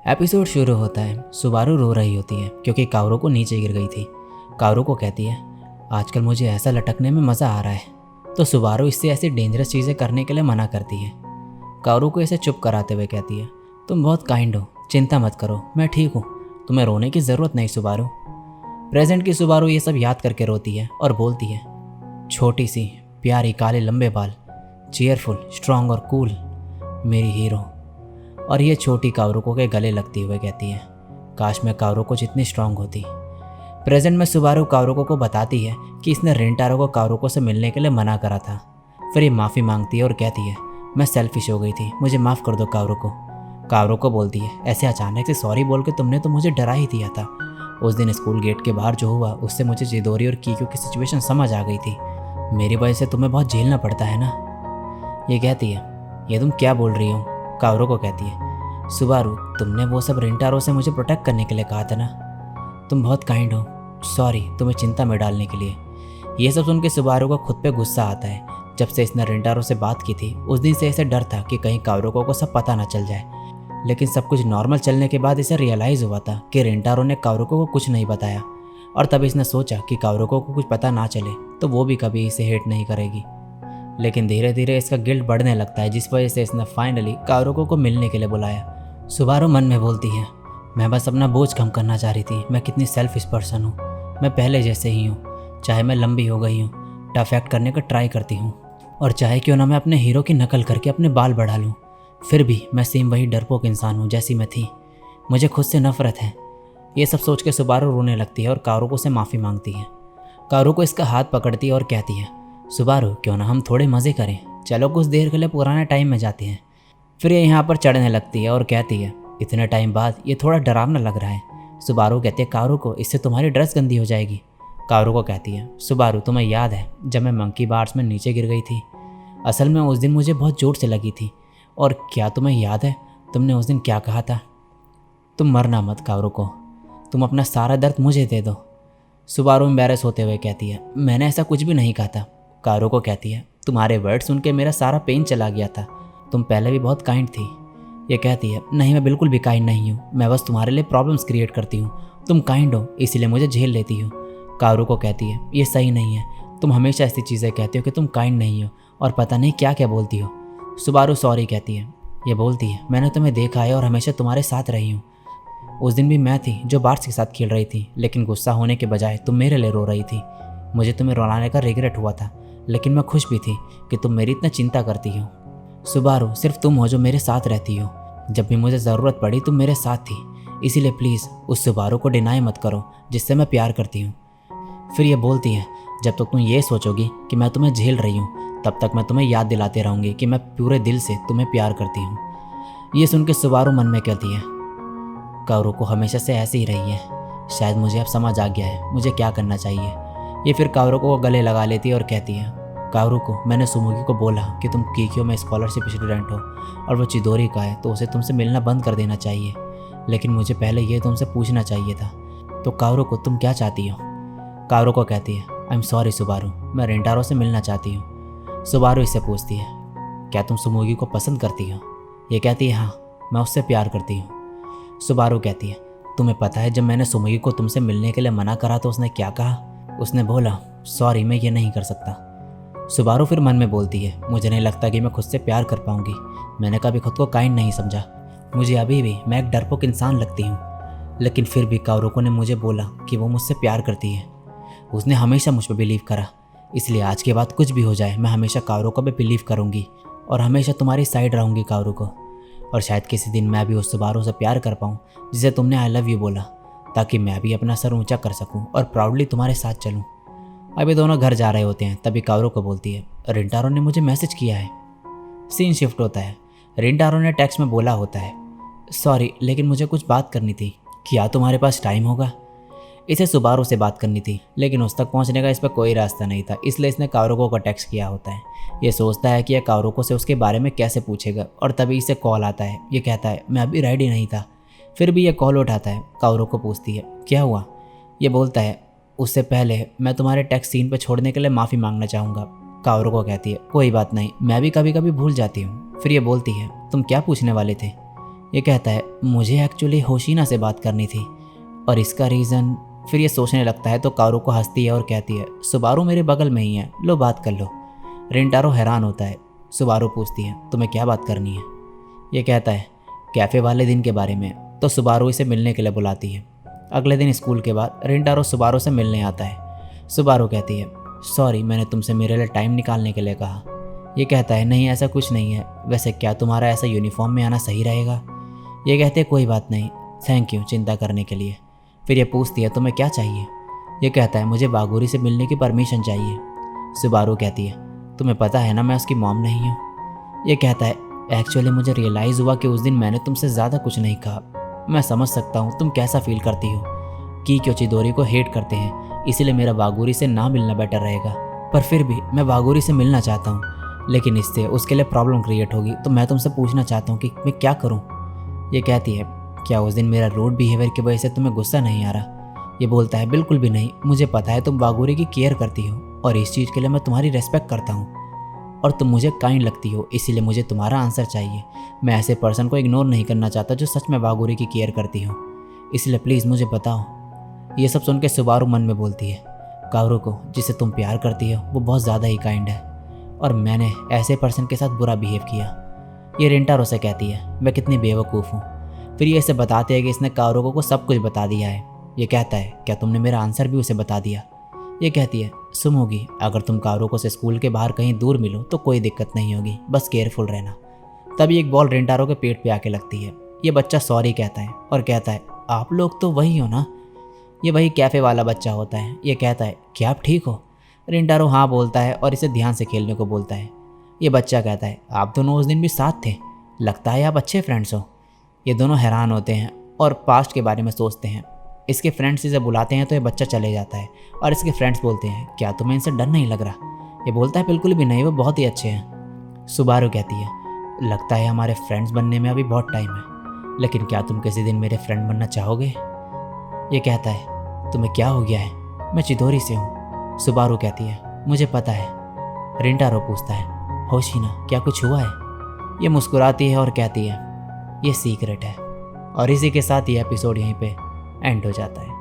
Episode शुरू होता है। सुबारू रो रही होती है क्योंकि कावरो को नीचे गिर गई थी। कावरो को कहती है, आजकल मुझे ऐसा लटकने में मज़ा आ रहा है। तो सुबारू इससे ऐसी डेंजरस चीज़ें करने के लिए मना करती है। कावरो को इसे चुप कराते हुए कहती है, तुम बहुत काइंड हो, चिंता मत करो, मैं ठीक हूँ, तुम्हें रोने की ज़रूरत नहीं सुबारू। प्रेजेंट की सुबारू ये सब याद करके रोती है और बोलती है, छोटी सी प्यारी काले लंबे बाल, चीयरफुल, स्ट्रांग और कूल, मेरी हीरो। और ये छोटी कावरुको के गले लगती हुए कहती है, काश मैं कावरुको जितनी स्ट्रांग होती। प्रेजेंट में सुबारू कावरुको को बताती है कि इसने रिंटारो को कावरुको से मिलने के लिए मना करा था। फिर ये माफ़ी मांगती है और कहती है, मैं सेल्फिश हो गई थी, मुझे माफ़ कर दो कावरुको। कावरुको बोलती है, ऐसे अचानक से सॉरी बोल के तुमने तो मुझे डरा ही दिया था। उस दिन स्कूल गेट के बाहर जो हुआ उससे मुझे चिदोरी और कीक्यू की सिचुएशन समझ आ गई थी। मेरी वजह से तुम्हें बहुत झेलना पड़ता है ना। ये कहती है, ये तुम क्या बोल रही हो। कावरुको कहती है, सुबारू तुमने वो सब रिंटारो से मुझे प्रोटेक्ट करने के लिए कहा था ना। तुम बहुत काइंड हो, सॉरी तुम्हें चिंता में डालने के लिए। ये सब सुन के सुबारू को खुद पे गुस्सा आता है। जब से इसने रिंटारो से बात की थी उस दिन से इसे डर था कि कहीं कावरुको को सब पता ना चल जाए। लेकिन सब कुछ नॉर्मल चलने के बाद इसे रियलाइज़ हुआ था कि रिंटारो ने कावरुको को कुछ नहीं बताया। और तब इसने सोचा कि कावरुको को कुछ पता ना चले तो वो भी कभी इसे हेट नहीं करेगी। लेकिन धीरे धीरे इसका गिल्ट बढ़ने लगता है, जिस वजह से इसने फाइनली कावरुको को मिलने के लिए बुलाया। सुबारू मन में बोलती है, मैं बस अपना बोझ कम करना चाह रही थी। मैं कितनी सेल्फिश पर्सन हूँ, मैं पहले जैसे ही हूँ। चाहे मैं लंबी हो गई हूँ, टफ एक्ट करने का ट्राई करती हूँ, और चाहे क्यों ना मैं अपने हीरो की नकल करके अपने बाल बढ़ा लूँ, फिर भी मैं सेम वही डरपोक इंसान हूँ जैसी मैं थी। मुझे खुद से नफरत है। ये सब सोच के सुबारू रोने लगती है और कावरुको से माफ़ी मांगती है। कावरुको इसका हाथ पकड़ती है और कहती है, सुबारू क्यों ना हम थोड़े मज़े करें, चलो कुछ देर के लिए पुराने टाइम में जाते हैं। फिर ये यहाँ पर चढ़ने लगती है और कहती है, इतने टाइम बाद ये थोड़ा डरावना लग रहा है। सुबारू कहती है, कावरुको इससे तुम्हारी ड्रेस गंदी हो जाएगी। कावरुको कहती है, सुबारू तुम्हें याद है जब मैं मंकी बार्स में नीचे गिर गई थी? असल में उस दिन मुझे बहुत जोर से लगी थी। और क्या तुम्हें याद है तुमने उस दिन क्या कहा था? तुम मरना मत कावरुको, तुम अपना सारा दर्द मुझे दे दो। सुबारू एम्बैरेस होते हुए कहती है, मैंने ऐसा कुछ भी नहीं कहा था। कावरुको कहती है, तुम्हारे वर्ड सुन के मेरा सारा पेन चला गया था। तुम पहले भी बहुत काइंड थी। ये कहती है, नहीं मैं बिल्कुल भी काइंड नहीं हूँ, मैं बस तुम्हारे लिए प्रॉब्लम्स क्रिएट करती हूँ। तुम काइंड हो इसीलिए मुझे झेल लेती हो। कावरुको कहती है, ये सही नहीं है, तुम हमेशा ऐसी चीज़ें कहती हो कि तुम काइंड नहीं हो और पता नहीं क्या क्या बोलती हो। सुबारू सॉरी कहती है। ये बोलती है, मैंने तुम्हें देखा है और हमेशा तुम्हारे साथ रही हूँ। उस दिन भी मैं थी जो बार्स के साथ खेल रही थी, लेकिन गुस्सा होने के बजाय तुम मेरे लिए रो रही थी। मुझे तुम्हें रुलाने का रिग्रेट हुआ था, लेकिन मैं खुश भी थी कि तुम मेरी इतना चिंता करती हो। सुबारू सिर्फ तुम हो जो मेरे साथ रहती हो। जब भी मुझे ज़रूरत पड़ी तुम मेरे साथ थी, इसीलिए प्लीज़ उस सुबारू को डिनाई मत करो जिससे मैं प्यार करती हूँ। फिर ये बोलती है, जब तक तुम ये सोचोगी कि मैं तुम्हें झेल रही हूँ तब तक मैं तुम्हें याद दिलाते रहूँगी कि मैं पूरे दिल से तुम्हें प्यार करती हूँ। ये सुन के सुबारू मन में कहती है, कावरुको हमेशा से ऐसी ही रही है, शायद मुझे अब समझ आ गया है मुझे क्या करना चाहिए। ये फिर कावरुको को गले लगा लेती है और कहती है, कावरुको मैंने सुमुगी को बोला कि तुम कीक्यो में स्कॉलरशिप स्टूडेंट हो और वो चिदोरी का है तो उसे तुमसे मिलना बंद कर देना चाहिए, लेकिन मुझे पहले ये तुमसे पूछना चाहिए था। तो कावरुको तुम क्या चाहती हो? कावरुको कहती है, आई एम सॉरी सुबारू, मैं रिंटारो से मिलना चाहती हूँ। सुबारू इससे पूछती है, क्या तुम सुमुगी को पसंद करती हो? ये कहती है, हाँ मैं उससे प्यार करती हूँ। सुबारू कहती है, तुम्हें पता है जब मैंने सुमुगी को तुमसे मिलने के लिए मना करा तो उसने क्या कहा? उसने बोला, सॉरी मैं ये नहीं कर सकता। सुबारू फिर मन में बोलती है, मुझे नहीं लगता कि मैं खुद से प्यार कर पाऊंगी। मैंने कभी खुद को काइंड नहीं समझा, मुझे अभी भी मैं एक डरपोक इंसान लगती हूँ। लेकिन फिर भी कावरुको ने मुझे बोला कि वो मुझसे प्यार करती है। उसने हमेशा मुझ पर बिलीव करा, इसलिए आज के बाद कुछ भी हो जाए मैं हमेशा कावरुको पे बिलीव करूँगी और हमेशा तुम्हारी साइड रहूँगी कावरुको। और शायद किसी दिन मैं भी उस सुबारू से प्यार कर पाऊँ जिसे तुमने आई लव यू बोला, ताकि मैं भी अपना सर ऊंचा कर सकूं और प्राउडली तुम्हारे साथ चलूं। अभी दोनों घर जा रहे होते हैं, तभी कावरुको बोलती है, रिंटारो ने मुझे मैसेज किया है। सीन शिफ्ट होता है। रिंटारो ने टेक्स्ट में बोला होता है, सॉरी लेकिन मुझे कुछ बात करनी थी, क्या तुम्हारे पास टाइम होगा? इसे सुबारू से बात करनी थी, लेकिन उस तक पहुंचने का इस पर कोई रास्ता नहीं था, इसलिए इसने कावरुको को टेक्स्ट किया होता है। ये सोचता है कि यह कावरुको से उसके बारे में कैसे पूछेगा, और तभी इसे कॉल आता है। ये कहता है, मैं अभी रेडी नहीं था। फिर भी यह कॉल उठाता है। कावरुको पूछती है, क्या हुआ? ये बोलता है, उससे पहले मैं तुम्हारे टेक्स्ट सीन पर छोड़ने के लिए माफ़ी मांगना चाहूँगा। कावरुको कहती है, कोई बात नहीं, मैं भी कभी कभी भूल जाती हूँ। फिर ये बोलती है, तुम क्या पूछने वाले थे? ये कहता है मुझे एक्चुअली होशीना से बात करनी थी और इसका रीज़न। फिर ये सोचने लगता है तो काओरू को हंसती है और कहती है सुबारू मेरे बगल में ही है, लो बात कर लो। रिंटारो हैरान होता है। सुबारू पूछती है तुम्हें क्या बात करनी है। ये कहता है कैफ़े वाले दिन के बारे में। तो सुबारू इसे मिलने के लिए बुलाती है। अगले दिन स्कूल के बाद रिंटारो सुबारू से मिलने आता है। सुबारू कहती है सॉरी, मैंने तुमसे मेरे लिए टाइम निकालने के लिए कहा। ये कहता है नहीं ऐसा कुछ नहीं है, वैसे क्या तुम्हारा ऐसा यूनिफॉर्म में आना सही रहेगा। ये कहते हैं कोई बात नहीं, थैंक यू चिंता करने के लिए। फिर ये पूछती है तुम्हें क्या चाहिए। ये कहता है मुझे बागोरी से मिलने की परमिशन चाहिए। सुबारू कहती है तुम्हें पता है ना मैं उसकी मॉम नहीं हूँ। ये कहता है एक्चुअली मुझे रियलाइज़ हुआ कि उस दिन मैंने तुमसे ज़्यादा कुछ नहीं कहा। मैं समझ सकता हूँ तुम कैसा फील करती हो कि क्यों चिदोरी को हेट करते हैं, इसीलिए मेरा बागोरी से ना मिलना बेटर रहेगा। पर फिर भी मैं बागोरी से मिलना चाहता हूँ, लेकिन इससे उसके लिए प्रॉब्लम क्रिएट होगी, तो मैं तुमसे पूछना चाहता हूँ कि मैं क्या करूँ। ये कहती है क्या उस दिन मेरा रूड बिहेवियर की वजह से तुम्हें गुस्सा नहीं आ रहा। ये बोलता है बिल्कुल भी नहीं, मुझे पता है तुम बागोरी की केयर करती हो और इस चीज़ के लिए मैं तुम्हारी रेस्पेक्ट करता हूँ और तुम मुझे काइंड लगती हो, इसीलिए मुझे तुम्हारा आंसर चाहिए। मैं ऐसे पर्सन को इग्नोर नहीं करना चाहता जो सच में बागोरी की केयर करती हो, इसलिए प्लीज़ मुझे बताओ। ये सब सुन के सुबारू मन में बोलती है काओरू को जिसे तुम प्यार करती हो वो बहुत ज़्यादा ही काइंड है और मैंने ऐसे पर्सन के साथ बुरा बिहेव किया। ये रिंटारो से कहती है मैं कितनी बेवकूफ़ हूँ। फिर ये इसे बताते हैं कि इसने काओरू को सब कुछ बता दिया है। ये कहता है क्या तुमने मेरा आंसर भी उसे बता दिया। ये कहती है सुमोगी अगर तुम काओरू से स्कूल के बाहर कहीं दूर मिलो तो कोई दिक्कत नहीं होगी, बस केयरफुल रहना। तभी एक बॉल रिंटारो के पेट पे आके लगती है। ये बच्चा सॉरी कहता है और कहता है आप लोग तो वही हो ना। ये वही कैफ़े वाला बच्चा होता है। ये कहता है क्या आप ठीक हो। रिंटारो हाँ बोलता है और इसे ध्यान से खेलने को बोलता है। ये बच्चा कहता है आप दोनों उस दिन भी साथ थे, लगता है आप अच्छे फ्रेंड्स हो। ये दोनों हैरान होते हैं और पास्ट के बारे में सोचते हैं। इसके फ्रेंड्स इसे बुलाते हैं तो ये बच्चा चले जाता है और इसके फ्रेंड्स बोलते हैं क्या तुम्हें इनसे डर नहीं लग रहा। ये बोलता है बिल्कुल भी नहीं, वो बहुत ही अच्छे हैं। सुबारू कहती है लगता है हमारे फ्रेंड्स बनने में अभी बहुत टाइम है, लेकिन क्या तुम किसी दिन मेरे फ्रेंड बनना चाहोगे। ये कहता है तुम्हें क्या हो गया है, मैं चिदोरी से हूँ। सुबारू कहती है मुझे पता है। रिंटारो पूछता है होशीना क्या कुछ हुआ है। ये मुस्कुराती है और कहती है ये सीक्रेट है। और इसी के साथ ये एपिसोड यहीं पे एंड हो जाता है।